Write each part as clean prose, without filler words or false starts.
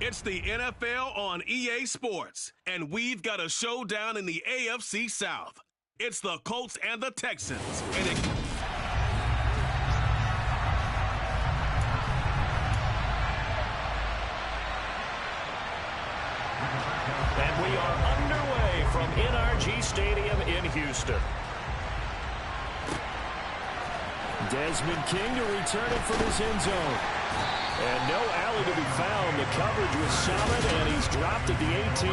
It's the NFL on EA Sports, and we've got a showdown in the AFC South. It's the Colts and the Texans. And we are underway from NRG Stadium in Houston. Desmond King to return it from his end zone. And no alley to be found. The coverage was solid, and he's dropped at the 18.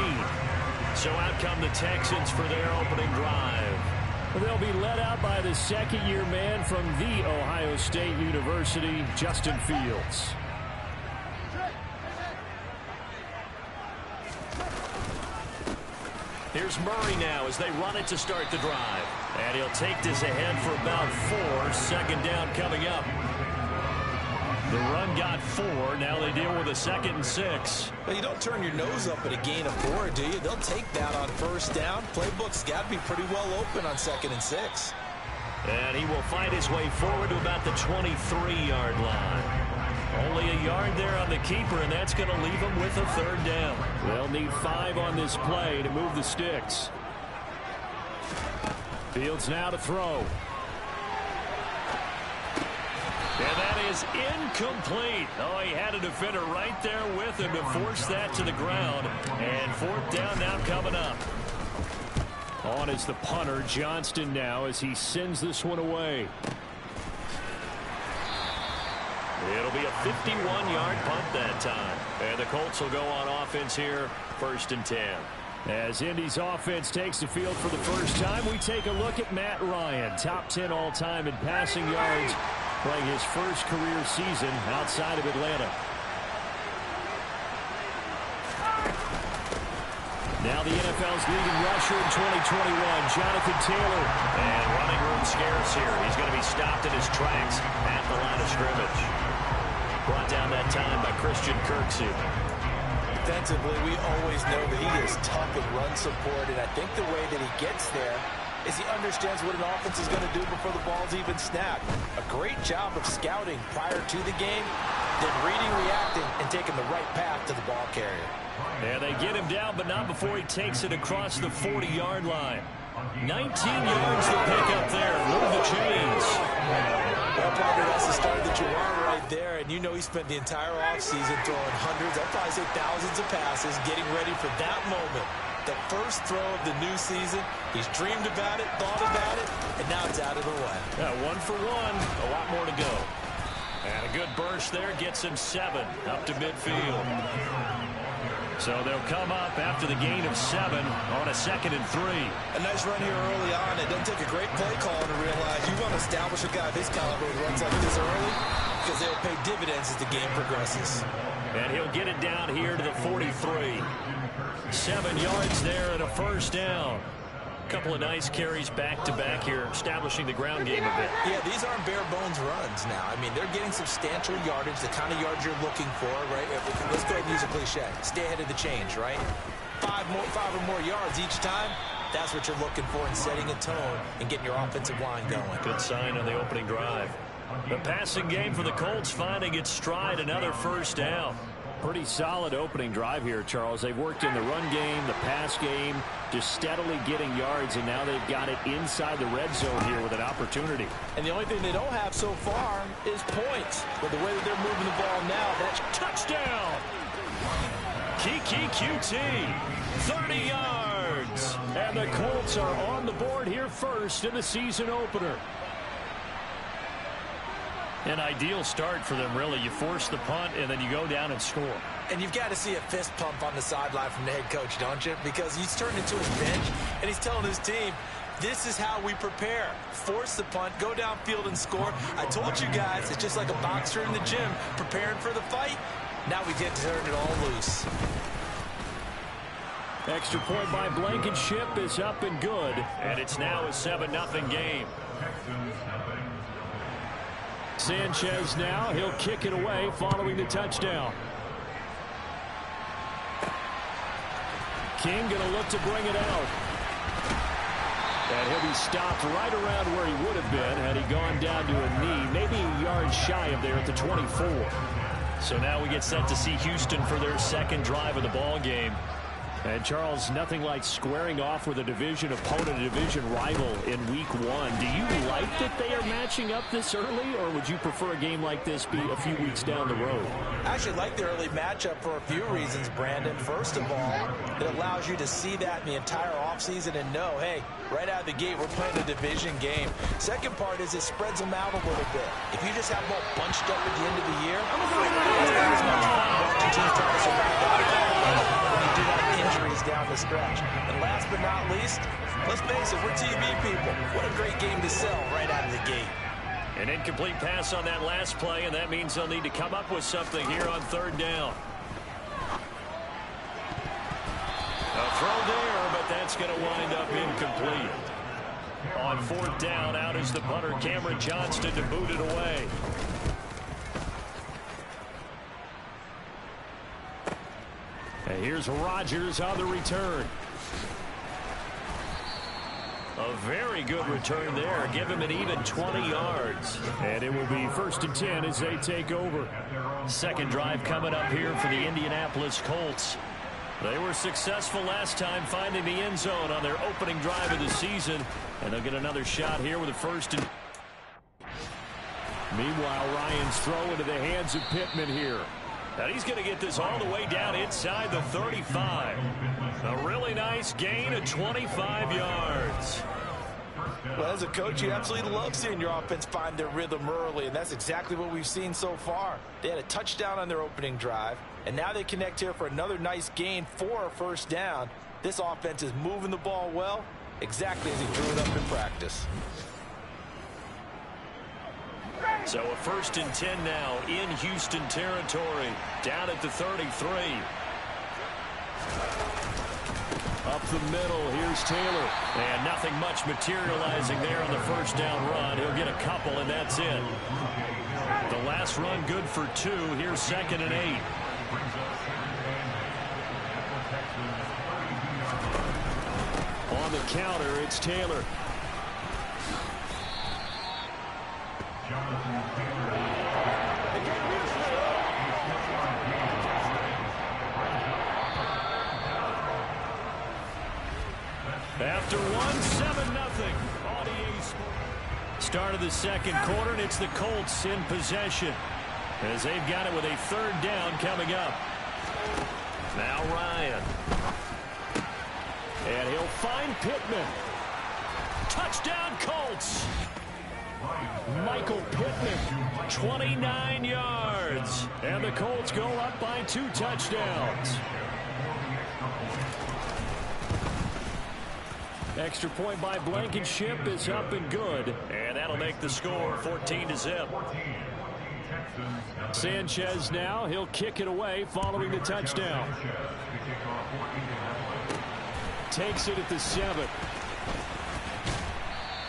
So out come the Texans for their opening drive. They'll be led out by the second-year man from The Ohio State University, Justin Fields. Here's Murray now as they run it to start the drive. And he'll take this ahead for about 4. Second down coming up. The run got 4. Now they deal with a 2nd and 6. Well, you don't turn your nose up at a gain of 4, do you? They'll take that on first down. Playbook's got to be pretty well open on 2nd and 6. And he will find his way forward to about the 23-yard line. Only a yard there on the keeper, and that's going to leave him with a 3rd down. They'll need 5 on this play to move the sticks. Fields now to throw. And that is incomplete. Oh, he had a defender right there with him to force that to the ground. And 4th down now coming up. On is the punter, Johnston, now as he sends this one away. It'll be a 51-yard punt that time. And the Colts will go on offense here, 1st and 10. As Indy's offense takes the field for the first time, we take a look at Matt Ryan, top 10 all-time in passing yards, playing his first career season outside of Atlanta. Now the NFL's leading rusher in 2021, Jonathan Taylor. And running room scarce here. He's going to be stopped in his tracks at the line of scrimmage. Brought down that time by Christian Kirksey. Defensively, we always know that he is tough in run support, and I think the way that he gets there is he understands what an offense is going to do before the ball's even snapped. A great job of scouting prior to the game, then reading, reacting, and taking the right path to the ball carrier. And they get him down, but not before he takes it across the 40-yard line. 19 yards to pick up there. Move the chains. Well, Parker, that's the start that you want right there, and you know he spent the entire offseason throwing hundreds, I'd probably say thousands of passes, getting ready for that moment. The first throw of the new season. He's dreamed about it, thought about it, and now it's out of the way. Yeah, 1 for 1. A lot more to go. And a good burst there gets him 7 up to midfield. So they'll come up after the gain of 7 on a 2nd and 3. A nice run here early on. It doesn't take a great play call to realize you want to establish a guy of his caliber who runs like this early because they'll pay dividends as the game progresses. And he'll get it down here to the 43. 7 yards there and a 1st down. A couple of nice carries back-to-back here, establishing the ground game a bit. Yeah, these aren't bare-bones runs now. I mean, they're getting substantial yardage, the kind of yards you're looking for, right? Let's go ahead and use a cliche. Stay ahead of the change, right? 5 or more yards each time, that's what you're looking for in setting a tone and getting your offensive line going. Good sign on the opening drive. The passing game for the Colts finding its stride, another 1st down. Pretty solid opening drive here, Charles. They've worked in the run game, the pass game, just steadily getting yards, and now they've got it inside the red zone here with an opportunity. And the only thing they don't have so far is points. But the way that they're moving the ball now, that's touchdown! Kiki QT, 30 yards! And the Colts are on the board here first in the season opener. An ideal start for them, really. You force the punt, and then you go down and score. And you've got to see a fist pump on the sideline from the head coach, don't you? Because he's turned into his bench, and he's telling his team, this is how we prepare. Force the punt, go downfield and score. I told you guys, it's just like a boxer in the gym preparing for the fight. Now we get to turn it all loose. Extra point by Blankenship is up and good. And it's now a 7-0 game. Sanchez now, he'll kick it away following the touchdown. King going to look to bring it out. And he'll be stopped right around where he would have been had he gone down to a knee, maybe a yard shy of there at the 24. So now we get set to see Houston for their second drive of the ball game. And, Charles, nothing like squaring off with a division opponent, a division rival in Week 1. Do you like that they are matching up this early, or would you prefer a game like this be a few weeks down the road? I actually like the early matchup for a few reasons, Brandon. First of all, it allows you to see that in the entire offseason and know, hey, right out of the gate, we're playing a division game. Second part is it spreads them out a little bit. If you just have them all bunched up at the end of the year, it's not as much fun watching teams try to survive that when you do have injuries down the stretch. And last but not least, let's face it, we're TV people. What a great game to sell right out of the gate. An incomplete pass on that last play, and that means they'll need to come up with something here on third down. A throw there, but that's going to wind up incomplete. On fourth down, out is the punter, Cameron Johnston, to boot it away. And here's Rodgers on the return. A very good return there. Give him an even 20 yards. And it will be 1st and 10 as they take over. Second drive coming up here for the Indianapolis Colts. They were successful last time finding the end zone on their opening drive of the season. And they'll get another shot here with a 1st and... Meanwhile, Ryan's throw into the hands of Pittman here. And he's going to get this all the way down inside the 35. A really nice gain of 25 yards. Well, as a coach, you absolutely love seeing your offense find their rhythm early, and that's exactly what we've seen so far. They had a touchdown on their opening drive, and now they connect here for another nice gain for a 1st down. This offense is moving the ball well, exactly as he drew it up in practice. So a 1st and 10 now in Houston territory, down at the 33. Up the middle, here's Taylor. And nothing much materializing there on the 1st down run. He'll get a couple, and that's it. The last run good for 2. Here's 2nd and 8. On the counter, it's Taylor. After 1-7-0 on EA Sports. Start of the second quarter, and it's the Colts in possession as they've got it with a 3rd down coming up. Now Ryan. And he'll find Pittman. Touchdown Colts. Michael Pittman, 29 yards. And the Colts go up by 2 touchdowns. Extra point by Blankenship is up and good. And that'll make the score 14-0. Sanchez now, he'll kick it away following the touchdown. Takes it at the 7.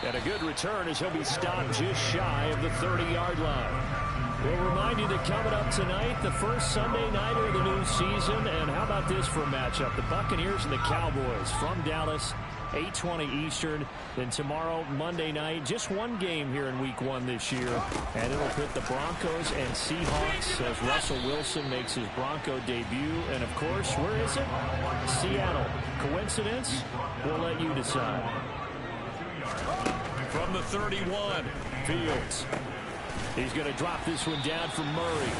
And a good return as he'll be stopped just shy of the 30-yard line. We'll remind you that coming up tonight, the first Sunday nighter of the new season. And how about this for a matchup? The Buccaneers and the Cowboys from Dallas, 8:20 Eastern. Then tomorrow, Monday night, just one game here in Week 1 this year. And it'll put the Broncos and Seahawks as Russell Wilson makes his Bronco debut. And, of course, where is it? Seattle. Coincidence? We'll let you decide. From the 31, Fields. He's going to drop this one down for Murray.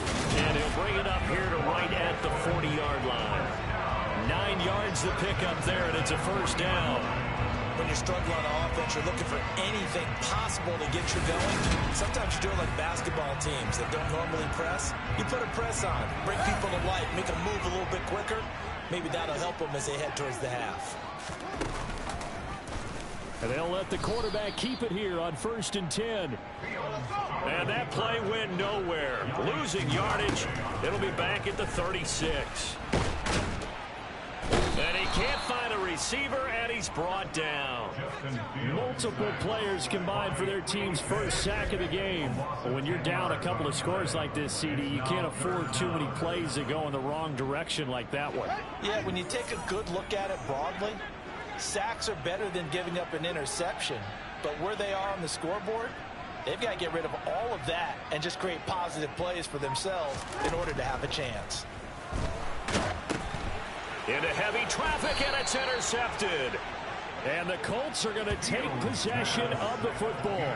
And he'll bring it up here to right at the 40-yard line. 9 yards to pick up there, and it's a 1st down. When you're struggling on offense, you're looking for anything possible to get you going. Sometimes you're doing like basketball teams that don't normally press. You put a press on, bring people to life, make them move a little bit quicker. Maybe that'll help them as they head towards the half. And they'll let the quarterback keep it here on 1st and 10. And that play went nowhere. Losing yardage. It'll be back at the 36. And he can't find a receiver, and he's brought down. Multiple players combined for their team's first sack of the game. But when you're down a couple of scores like this, CD, you can't afford too many plays that go in the wrong direction like that one. Yeah, when you take a good look at it broadly, sacks are better than giving up an interception. But where they are on the scoreboard, They've got to get rid of all of that and just create positive plays for themselves in order to have a chance. Into heavy traffic, and it's intercepted. And the Colts are going to take possession of the football.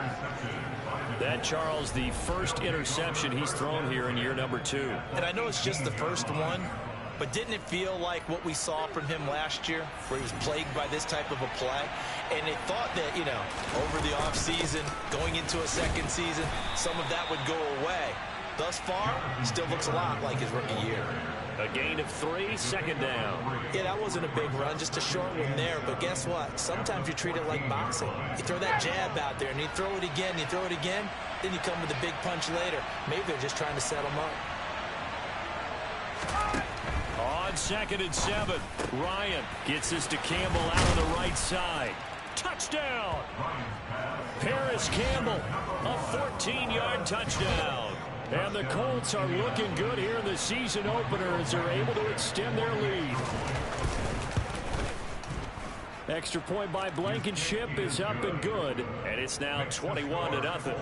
That, Charles, the first interception he's thrown here in year number 2. And I know it's just the first one, but didn't it feel like what we saw from him last year, where he was plagued by this type of a play? And it thought that, you know, over the offseason, going into a second season, some of that would go away. Thus far, still looks a lot like his rookie year. A gain of 3, second down. Yeah, that wasn't a big run, just a short one there. But guess what? Sometimes you treat it like boxing. You throw that jab out there, and you throw it again, you throw it again, then you come with a big punch later. Maybe they're just trying to set him up. On 2nd and 7, Ryan gets this to Campbell out on the right side. Touchdown! Paris Campbell, a 14-yard touchdown. And the Colts are looking good here in the season opener as they're able to extend their lead. Extra point by Blankenship is up and good, and it's now 21-0.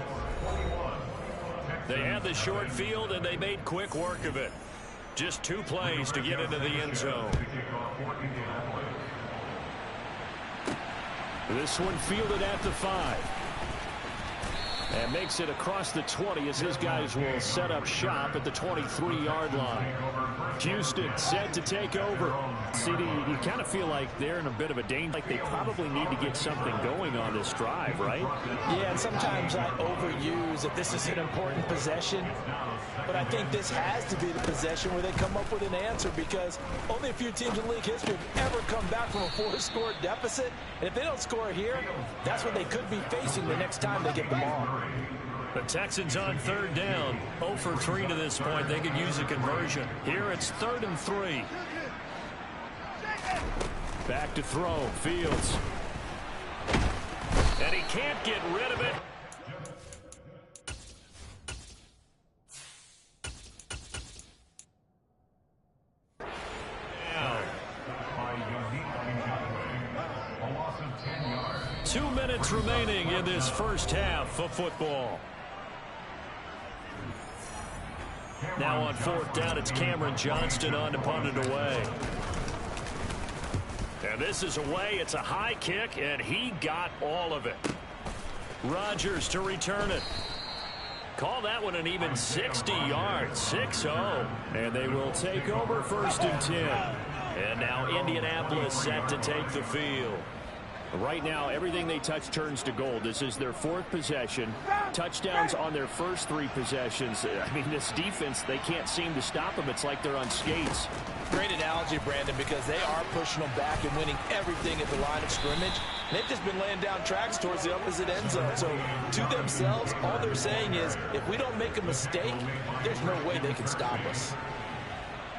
They had the short field, and they made quick work of it. Just 2 plays to get into the end zone. This one fielded at the 5. And makes it across the 20 as his guys will set up shop at the 23-yard line. Houston set to take over. CD, you kind of feel like they're in a bit of a danger. Like they probably need to get something going on this drive, right? Yeah, and sometimes I overuse that this is an important possession. But I think this has to be the possession where they come up with an answer, because only a few teams in league history have ever come back from a 4-score deficit. And if they don't score here, that's what they could be facing the next time they get the ball. The Texans on 3rd down. 0 for 3 to this point. They could use a conversion. Here it's 3rd and 3. Back to throw. Fields. And he can't get rid of it. Now. 2 minutes remaining in this first half of football. Now on 4th down, it's Cameron Johnston on to punt it away. And this is away. It's a high kick, and he got all of it. Rodgers to return it. Call that one an even 60 yards, 6-0. And they will take over 1st and 10. And now Indianapolis set to take the field. Right now, everything they touch turns to gold. This is their 4th possession. Touchdowns on their first 3 possessions. I mean, this defense, they can't seem to stop them. It's like they're on skates. Great analogy, Brandon, because they are pushing them back and winning everything at the line of scrimmage. They've just been laying down tracks towards the opposite end zone. So to themselves, all they're saying is, if we don't make a mistake, there's no way they can stop us.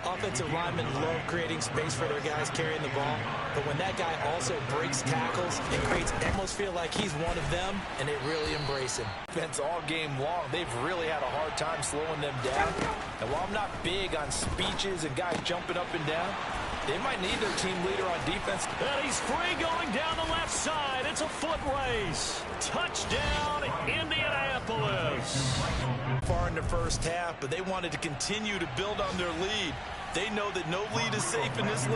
Offensive linemen love creating space for their guys carrying the ball, but when that guy also breaks tackles, it creates almost feel like he's one of them, and they really embrace him. Defense all game long, they've really had a hard time slowing them down. And while I'm not big on speeches and guys jumping up and down, they might need their team leader on defense. And he's free going down the left side. It's a foot race. Touchdown, Indianapolis. Far in the first half, but they wanted to continue to build on their lead. They know that no lead is safe in this league.